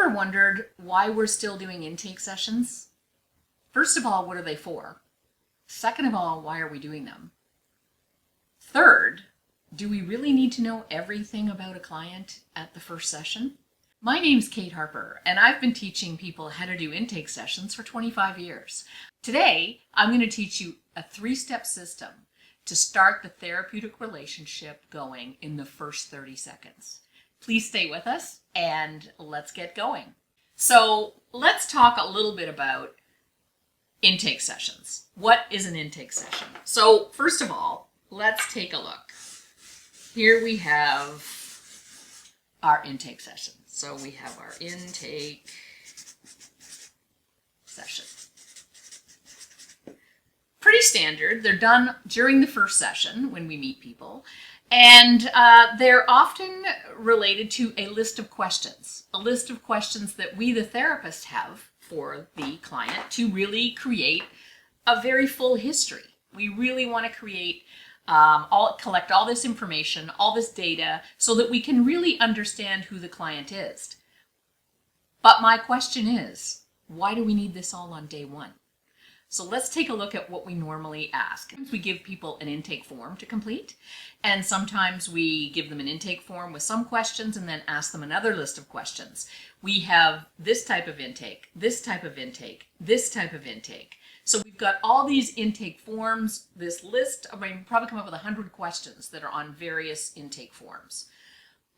ever wondered why we're still doing intake sessions? First of all, what are they for? Second of all, why are we doing them? Third, do we really need to know everything about a client at the first session? My name's Kate Harper, and I've been teaching people how to do intake sessions for 25 years. Today, I'm going to teach you a 3-step system to start the therapeutic relationship going in the first 30 seconds. Please stay with us and let's get going. So let's talk a little bit about intake sessions. What is an intake session? So first of all, let's take a look. Here we have our intake session. So we have our intake session. Pretty standard. They're done during the first session when we meet people. And they're often related to a list of questions that we, the therapist, have for the client to really create a very full history. We really want to create, collect all this information, all this data, so that we can really understand who the client is. But my question is, why do we need this all on day one? So let's take a look at what we normally ask. We give people an intake form to complete, and sometimes we give them an intake form with some questions and then ask them another list of questions. We have this type of intake, this type of intake, this type of intake. So we've got all these intake forms, this list, we'll probably come up with 100 questions that are on various intake forms.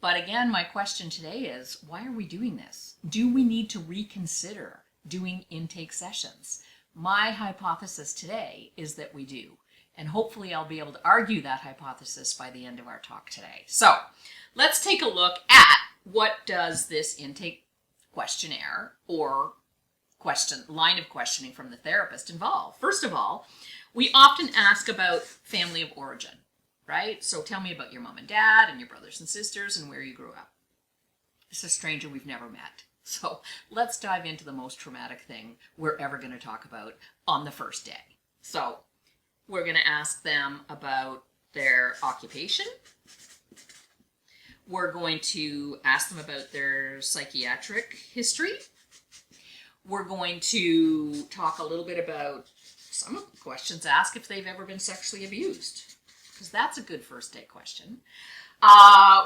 But again, my question today is, why are we doing this? Do we need to reconsider doing intake sessions? My hypothesis today is that we do, and hopefully I'll be able to argue that hypothesis by the end of our talk today. So let's take a look at what does this intake questionnaire or line of questioning from the therapist involve. First of all, we often ask about family of origin, right? So tell me about your mom and dad and your brothers and sisters and where you grew up. It's a stranger we've never met. So let's dive into the most traumatic thing we're ever going to talk about on the first day. So we're going to ask them about their occupation. We're going to ask them about their psychiatric history. We're going to talk a little bit about some of the questions asked if they've ever been sexually abused, because that's a good first day question.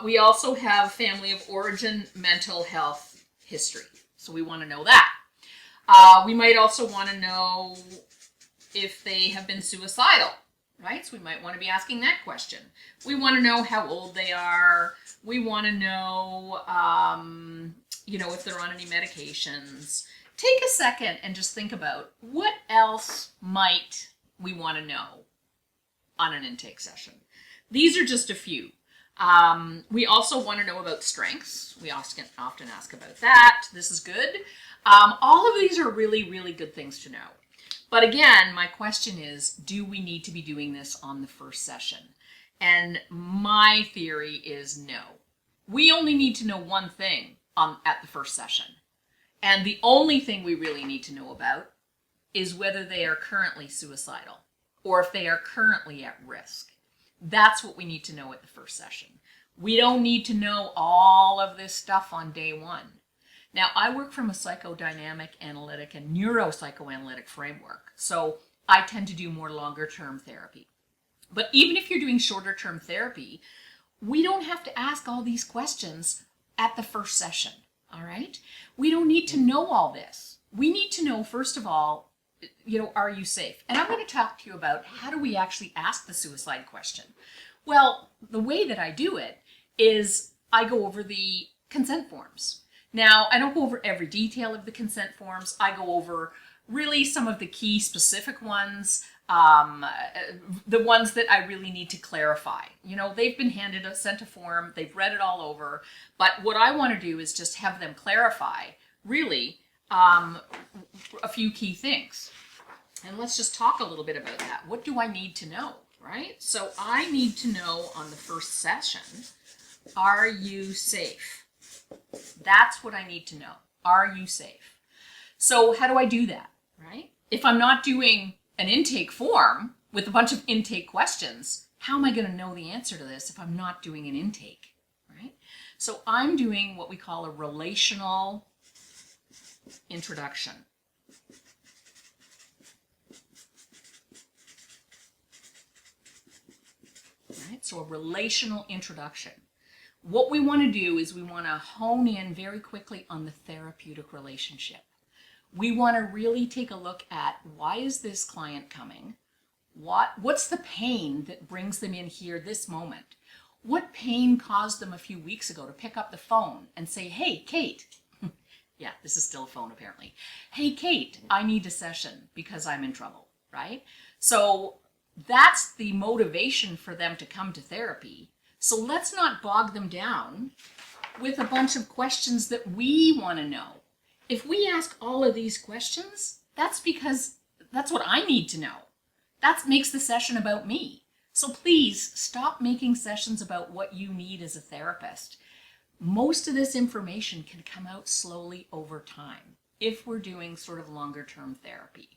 We also have family of origin, mental health history. So we want to know that. We might also want to know if they have been suicidal, right? So we might want to be asking that question. We want to know how old they are. We want to know, if they're on any medications. Take a second and just think about what else might we want to know on an intake session. These are just a few. We also want to know about strengths. We often ask about that. This is good. All of these are really, really good things to know. But again, my question is, do we need to be doing this on the first session? And my theory is no. We only need to know one thing at the first session. And the only thing we really need to know about is whether they are currently suicidal or if they are currently at risk. That's what we need to know at the first session. We don't need to know all of this stuff on day one. Now, I work from a psychodynamic, analytic, and neuropsychoanalytic framework, so I tend to do more longer-term therapy. But even if you're doing shorter-term therapy, we don't have to ask all these questions at the first session, all right? We don't need to know all this. We need to know, first of all, are you safe? And I'm going to talk to you about how do we actually ask the suicide question. Well, the way that I do it is I go over the consent forms. Now, I don't go over every detail of the consent forms. I go over really some of the key specific ones, the ones that I really need to clarify. They've been sent a form, they've read it all over, but what I want to do is just have them clarify, really, a few key things. And let's just talk a little bit about that. What do I need to know, right? So I need to know on the first session, are you safe? That's what I need to know. Are you safe? So how do I do that, right? If I'm not doing an intake form with a bunch of intake questions, how am I going to know the answer to this if I'm not doing an intake, right? So I'm doing what we call a relational introduction. Right? So a relational introduction. What we want to do is we want to hone in very quickly on the therapeutic relationship. We want to really take a look at, why is this client coming? What's the pain that brings them in here this moment? What pain caused them a few weeks ago to pick up the phone and say, hey, Kate, yeah, this is still a phone apparently. Hey, Kate, I need a session because I'm in trouble, right? So that's the motivation for them to come to therapy. So let's not bog them down with a bunch of questions that we want to know. If we ask all of these questions, that's because that's what I need to know. That makes the session about me. So please stop making sessions about what you need as a therapist. Most of this information can come out slowly over time if we're doing sort of longer term therapy.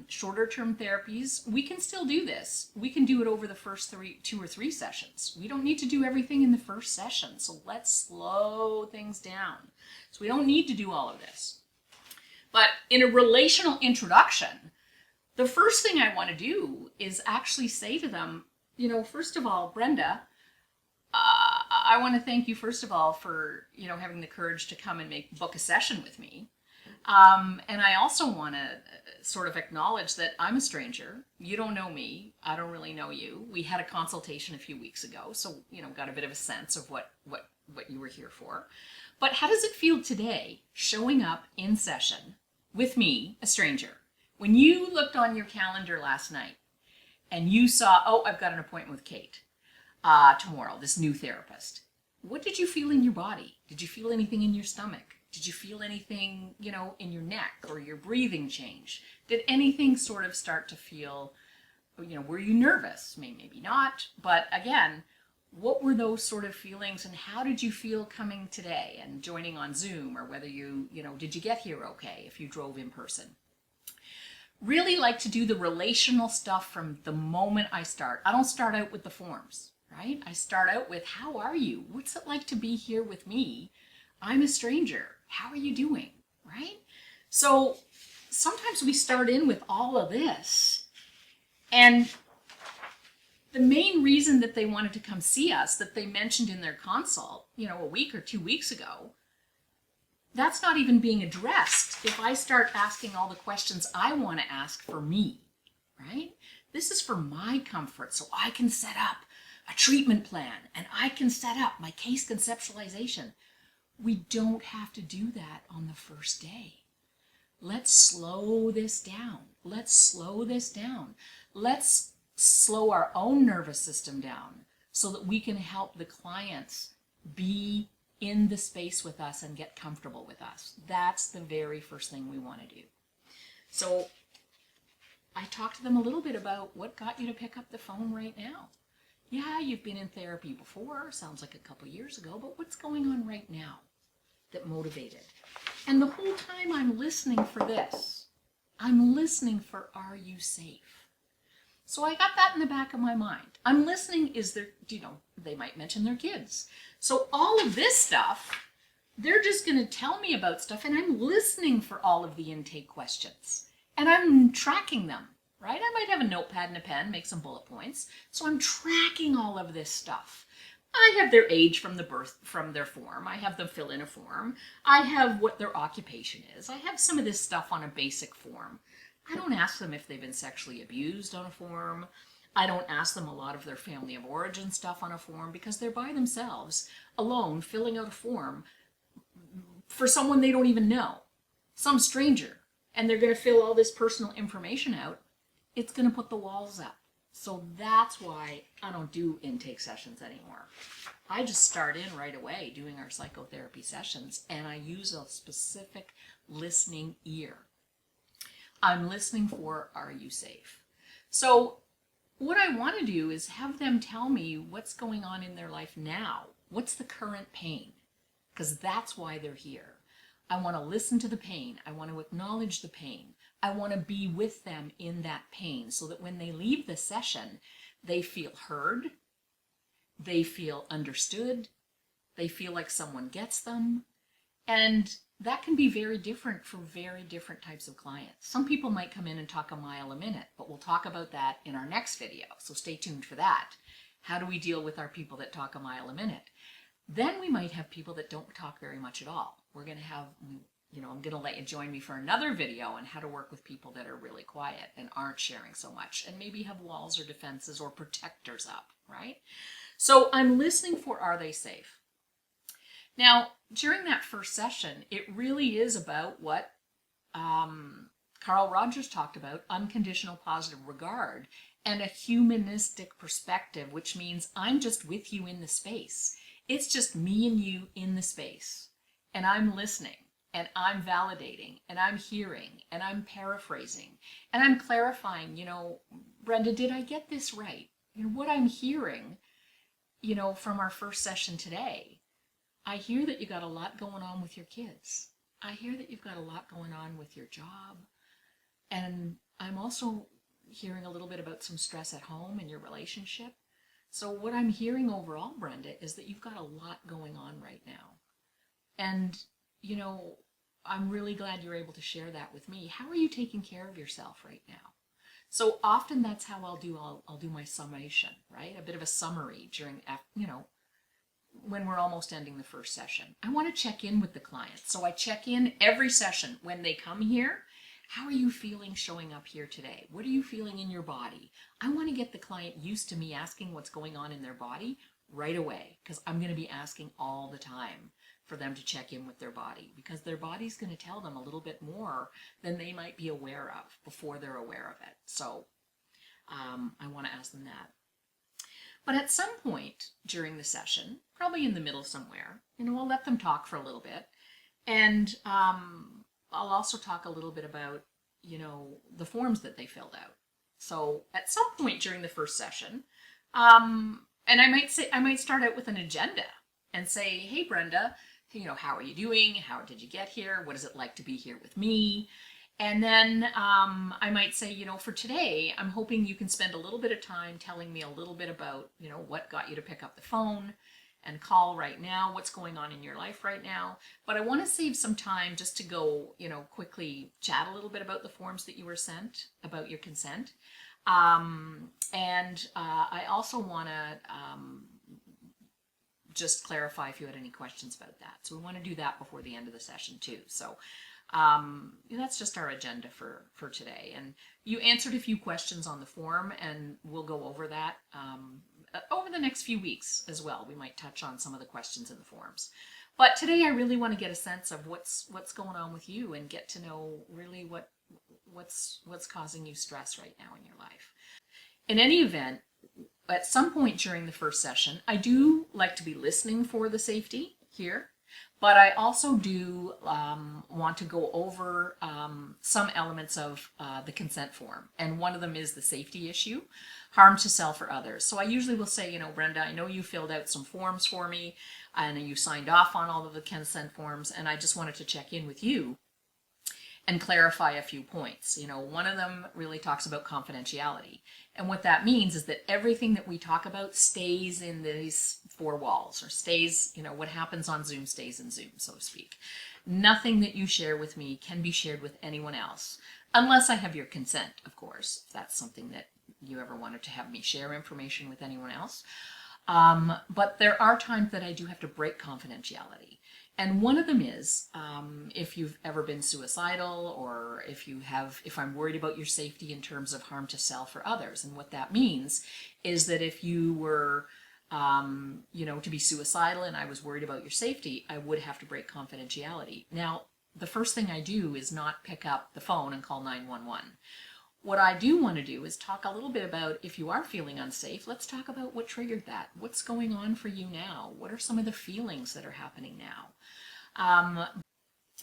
Shorter term therapies, we can still do this. We can do it over the first 2 or 3 sessions. We don't need to do everything in the first session. So let's slow things down. So we don't need to do all of this. But in a relational introduction, the first thing I want to do is actually say to them, first of all, Brenda, I want to thank you first of all for, having the courage to come and book a session with me. And I also want to sort of acknowledge that I'm a stranger. You don't know me. I don't really know you. We had a consultation a few weeks ago, so, got a bit of a sense of what you were here for. But how does it feel today showing up in session with me, a stranger? When you looked on your calendar last night and you saw, oh, I've got an appointment with Kate tomorrow, this new therapist. What did you feel in your body? Did you feel anything in your stomach? Did you feel anything, in your neck or your breathing change? Did anything sort of start to feel, were you nervous? Maybe not. But again, what were those sort of feelings and how did you feel coming today and joining on Zoom, or whether did you get here okay if you drove in person? Really like to do the relational stuff from the moment I start. I don't start out with the forms, right? I start out with, how are you? What's it like to be here with me? I'm a stranger. How are you doing? Right? So sometimes we start in with all of this. And the main reason that they wanted to come see us, that they mentioned in their consult, a week or 2 weeks ago, that's not even being addressed if I start asking all the questions I want to ask for me, right? This is for my comfort, so I can set up a treatment plan and I can set up my case conceptualization. We don't have to do that on the first day. Let's slow this down. Let's slow this down. Let's slow our own nervous system down so that we can help the clients be in the space with us and get comfortable with us. That's the very first thing we want to do. So I talked to them a little bit about what got you to pick up the phone right now. Yeah, you've been in therapy before, sounds like a couple years ago, but what's going on right now that motivated? And the whole time I'm listening for this. I'm listening for, are you safe? So I got that in the back of my mind. I'm listening, is there, they might mention their kids. So all of this stuff, they're just going to tell me about stuff, and I'm listening for all of the intake questions. And I'm tracking them, right? I might have a notepad and a pen, make some bullet points. So I'm tracking all of this stuff. I have their age from their form. I have them fill in a form. I have what their occupation is. I have some of this stuff on a basic form. I don't ask them if they've been sexually abused on a form. I don't ask them a lot of their family of origin stuff on a form because they're by themselves, alone, filling out a form for someone they don't even know, some stranger, and they're going to fill all this personal information out. It's going to put the walls up. So that's why I don't do intake sessions anymore. I just start in right away doing our psychotherapy sessions, and I use a specific listening ear. I'm listening for, are you safe? So what I want to do is have them tell me what's going on in their life now. What's the current pain? Because that's why they're here. I want to listen to the pain. I want to acknowledge the pain. I want to be with them in that pain so that when they leave the session, they feel heard, they feel understood, they feel like someone gets them, and that can be very different for very different types of clients. Some people might come in and talk a mile a minute, but we'll talk about that in our next video, so stay tuned for that. How do we deal with our people that talk a mile a minute? Then we might have people that don't talk very much at all. We're going to have, I'm going to let you join me for another video on how to work with people that are really quiet and aren't sharing so much, and maybe have walls or defenses or protectors up, right? So I'm listening for, are they safe? Now, during that first session, it really is about what Carl Rogers talked about, unconditional positive regard, and a humanistic perspective, which means I'm just with you in the space. It's just me and you in the space, and I'm listening, and I'm validating, and I'm hearing, and I'm paraphrasing, and I'm clarifying, Brenda, did I get this right? What I'm hearing, from our first session today, I hear that you got a lot going on with your kids. I hear that you've got a lot going on with your job, and I'm also hearing a little bit about some stress at home and your relationship. So what I'm hearing overall, Brenda, is that you've got a lot going on right now. And, I'm really glad you're able to share that with me. How are you taking care of yourself right now? So often that's how I'll do my summation, right? A bit of a summary during, when we're almost ending the first session. I want to check in with the client. So I check in every session when they come here. How are you feeling showing up here today? What are you feeling in your body? I want to get the client used to me asking what's going on in their body right away, because I'm going to be asking all the time for them to check in with their body, because their body's going to tell them a little bit more than they might be aware of before they're aware of it. So I want to ask them that. But at some point during the session, probably in the middle somewhere, I'll let them talk for a little bit. And I'll also talk a little bit about, the forms that they filled out. So at some point during the first session, and I might start out with an agenda and say, hey, Brenda, how are you doing? How did you get here? What is it like to be here with me? And then I might say, for today, I'm hoping you can spend a little bit of time telling me a little bit about, what got you to pick up the phone and call right now, what's going on in your life right now. But I want to save some time just to go, quickly chat a little bit about the forms that you were sent, about your consent. And I also want to just clarify if you had any questions about that. So we want to do that before the end of the session too. So that's just our agenda for today. And you answered a few questions on the form, and we'll go over that over the next few weeks as well. We might touch on some of the questions in the forms. But today I really want to get a sense of what's going on with you and get to know really what's causing you stress right now in your life. In any event, at some point during the first session, I do like to be listening for the safety here, but I also do want to go over some elements of the consent form. And one of them is the safety issue, harm to self or others. So I usually will say, Brenda, I know you filled out some forms for me and you signed off on all of the consent forms, and I just wanted to check in with you and clarify a few points. One of them really talks about confidentiality. And what that means is that everything that we talk about stays in these four walls, or stays, what happens on Zoom stays in Zoom, so to speak. Nothing that you share with me can be shared with anyone else, unless I have your consent, of course, if that's something that you ever wanted to have me share information with anyone else. But there are times that I do have to break confidentiality. And one of them is if you've ever been suicidal, or if I'm worried about your safety in terms of harm to self or others. And what that means is that if you were, to be suicidal and I was worried about your safety, I would have to break confidentiality. Now, the first thing I do is not pick up the phone and call 911. What I do want to do is talk a little bit about, if you are feeling unsafe, let's talk about what triggered that. What's going on for you now? What are some of the feelings that are happening now?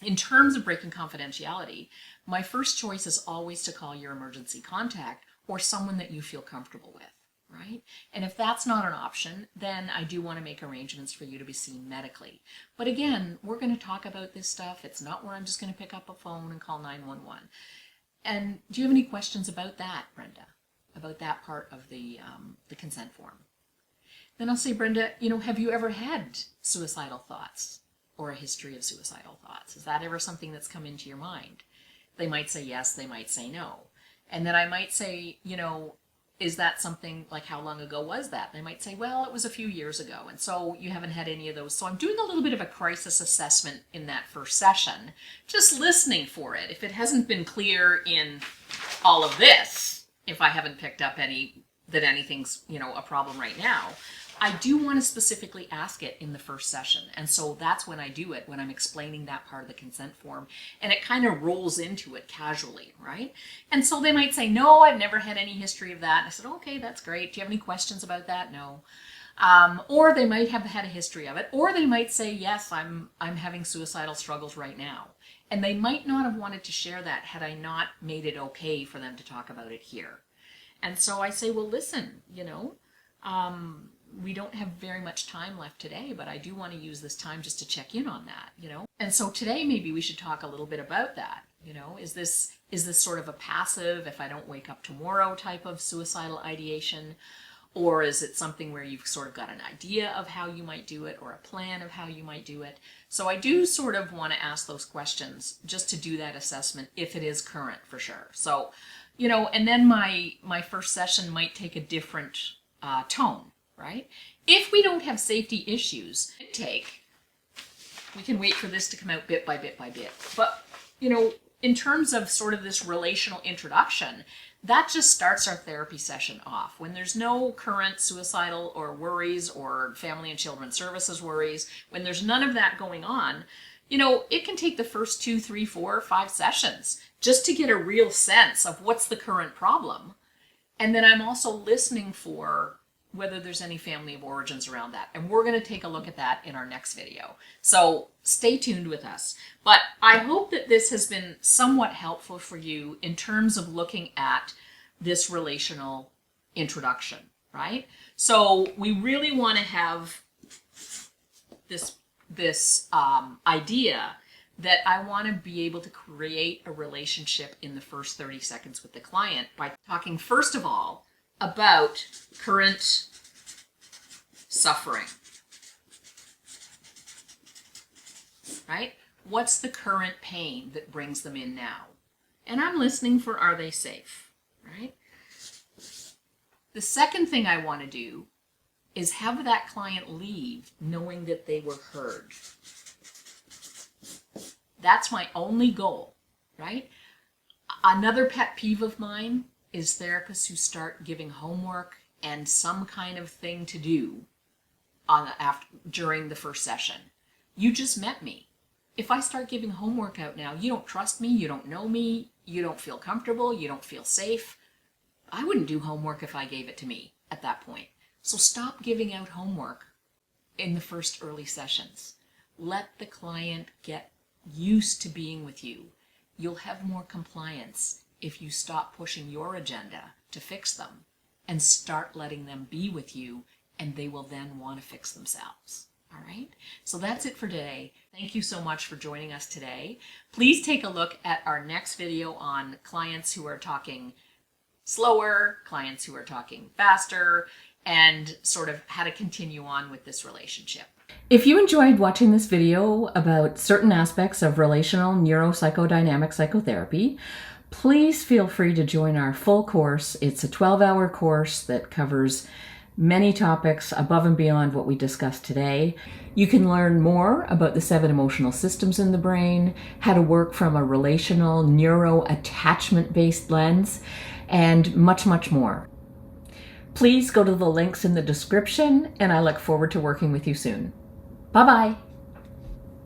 In terms of breaking confidentiality, my first choice is always to call your emergency contact or someone that you feel comfortable with, right? And if that's not an option, then I do want to make arrangements for you to be seen medically. But again, we're going to talk about this stuff. It's not where I'm just going to pick up a phone and call 911. And do you have any questions about that, Brenda? About that part of the consent form? Then I'll say, Brenda, have you ever had suicidal thoughts? or a history of suicidal thoughts? Is that ever something that's come into your mind? They might say yes, they might say no. And then I might say, is that something, like, how long ago was that? They might say, well, it was a few years ago, and so you haven't had any of those. So I'm doing a little bit of a crisis assessment in that first session, just listening for it. If it hasn't been clear in all of this, if I haven't picked up that anything's, a problem right now, I do want to specifically ask it in the first session. And so that's when I do it, when I'm explaining that part of the consent form, and it kind of rolls into it casually, right? And so they might say, no, I've never had any history of that. And I said, okay, that's great. Do you have any questions about that? No. Or they might have had a history of it, or they might say, yes, I'm having suicidal struggles right now. And they might not have wanted to share that had I not made it okay for them to talk about it here. And so I say, well, listen, we don't have very much time left today, but I do want to use this time just to check in on that, And so today maybe we should talk a little bit about that. Is this sort of a passive, if I don't wake up tomorrow type of suicidal ideation? Or is it something where you've sort of got an idea of how you might do it, or a plan of how you might do it? So I do sort of want to ask those questions just to do that assessment if it is current, for sure. So, and then my first session might take a different tone. Right? If we don't have safety issues, we can wait for this to come out bit by bit by bit. But, in terms of sort of this relational introduction, that just starts our therapy session off. When there's no current suicidal or worries or family and children services worries, when there's none of that going on, it can take the first 2, 3, 4, 5 sessions just to get a real sense of what's the current problem. And then I'm also listening for whether there's any family of origins around that. And we're going to take a look at that in our next video. So stay tuned with us. But I hope that this has been somewhat helpful for you in terms of looking at this relational introduction, right? So we really want to have this idea that I want to be able to create a relationship in the first 30 seconds with the client by talking, first of all, about current suffering, right? What's the current pain that brings them in now? And I'm listening for, are they safe, right? The second thing I want to do is have that client leave knowing that they were heard. That's my only goal, right? Another pet peeve of mine is therapists who start giving homework and some kind of thing to do during the first session. You just met me. If I start giving homework out now, you don't trust me, you don't know me, you don't feel comfortable, you don't feel safe. I wouldn't do homework if I gave it to me at that point. So stop giving out homework in the first early sessions. Let the client get used to being with you. You'll have more compliance if you stop pushing your agenda to fix them and start letting them be with you, and they will then want to fix themselves. All right? So that's it for today. Thank you so much for joining us today. Please take a look at our next video on clients who are talking slower, clients who are talking faster, and sort of how to continue on with this relationship. If you enjoyed watching this video about certain aspects of relational neuropsychodynamic psychotherapy, please feel free to join our full course. It's a 12-hour course that covers many topics above and beyond what we discussed today. You can learn more about the 7 emotional systems in the brain, how to work from a relational neuro-attachment-based lens, and much, much more. Please go to the links in the description, and I look forward to working with you soon. Bye-bye.